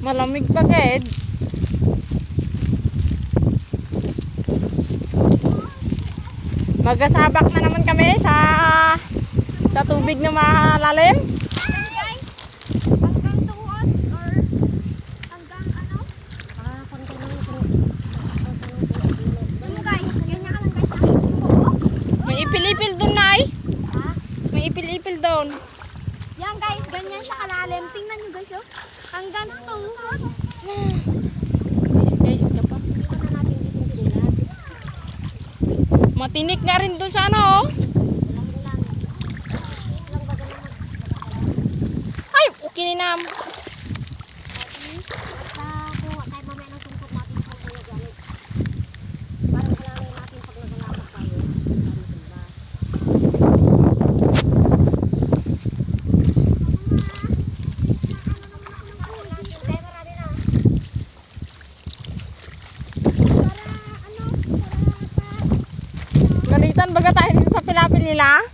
Malamig pa ged. Magasabak na naman kami sa tubig na malalim. Guys, hanggang tuhod or hanggang ano? Guys, ganyan ka lang guys. May ipil-ipil doon, Nay. Ha? May ipil-ipil doon. Yan guys, ganyan siya kalalim. Tingnan nyo guys oh. Hanggang tuhod. Guys, kapag. Matinik nga rin doon sa ano, oh. Ay, okay na. Galitan baga tayo dito sa pilapil nila.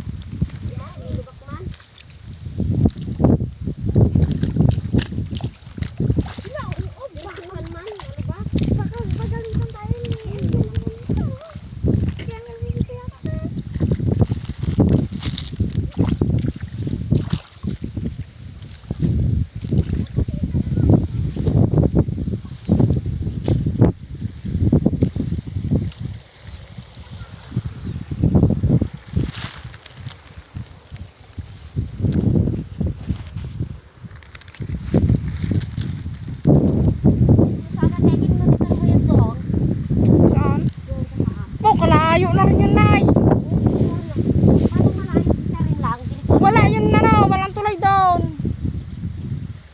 Kalayo na rin yun, Nay. Wala yun na, no. Walang tulay doon.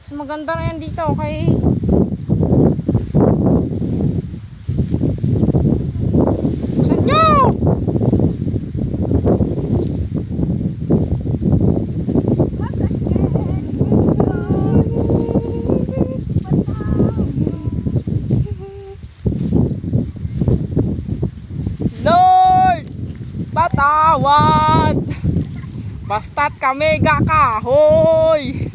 Mas maganda na yan dito, okay? Saan nyo? Lord, patawad. Basta't kami gakahoy.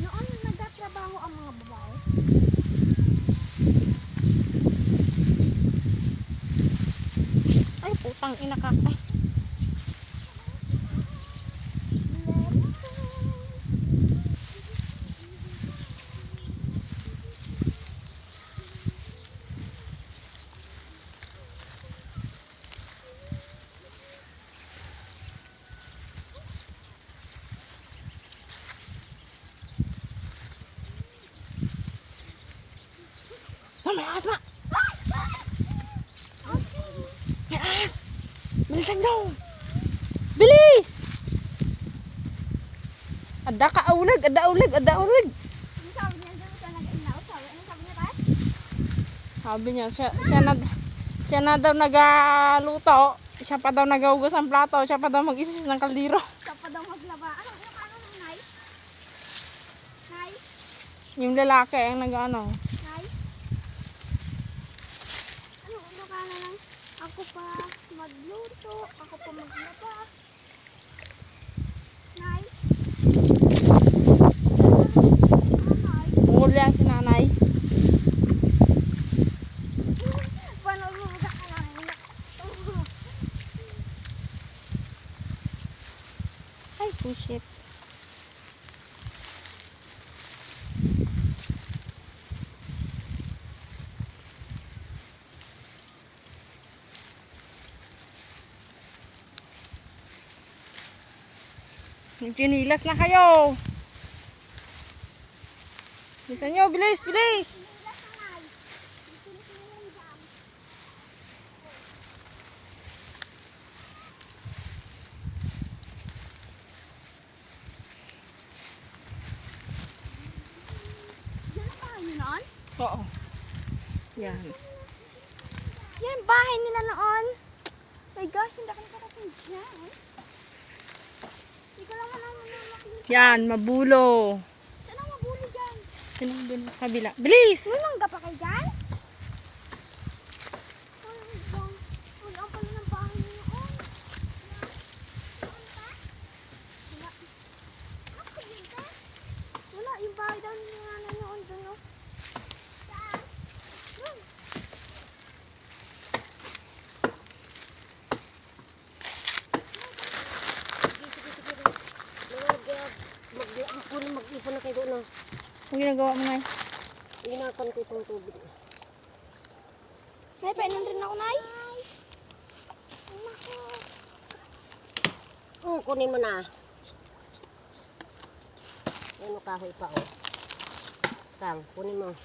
Noon nagtatrabaho ang mga babae. Ay, putang ina ka. Ay. Oh, may ahas, Ma! May ahas! Bilisan daw! Bilis! Ada ka aulag, ada aulag, ada aulag. Ano sabi niya doon sa nag-inaw? Ano sabi niya tayo? Sabi niya, siya na daw nagaluto. Siya pa daw nagahugas ang plato. Siya pa daw mag-isis ng kaldero. Siya pa daw maglaba. Ano ng Nay? Nay? Yung lalaki ang nag-ano. Nay? Ano ka na lang? Ako pa magluto. Ako pa maglaba. Nay? Uli ang sinanay. Paano lumaga ka lang? Ay, pushit. Nagtinilas na kayo. Bilisan nyo, bilis, bilis. Yan ang bahay niyo noon? Oo. Yan. Yan, bahay nila noon. My gosh, hindi ako nakarating dyan. Hindi ko lang alam na makikita. Yan, mabulo. Saan ang mabuli dyan? Dun, kabila. Bilis! May mangga pa kayo dyan? Wala pala ng bahay niyo noon. Wala, yung bahay daw ni nanay noon doon. Oh. Saan? Doon. Mag-ipon na kayo doon na. Ang ginagawa mo nga. Inakan ko itong tubig. Nay, painom rin ako, Nay. Kunin mo na. Ano kahoy pa oh. Kang, kunin mo.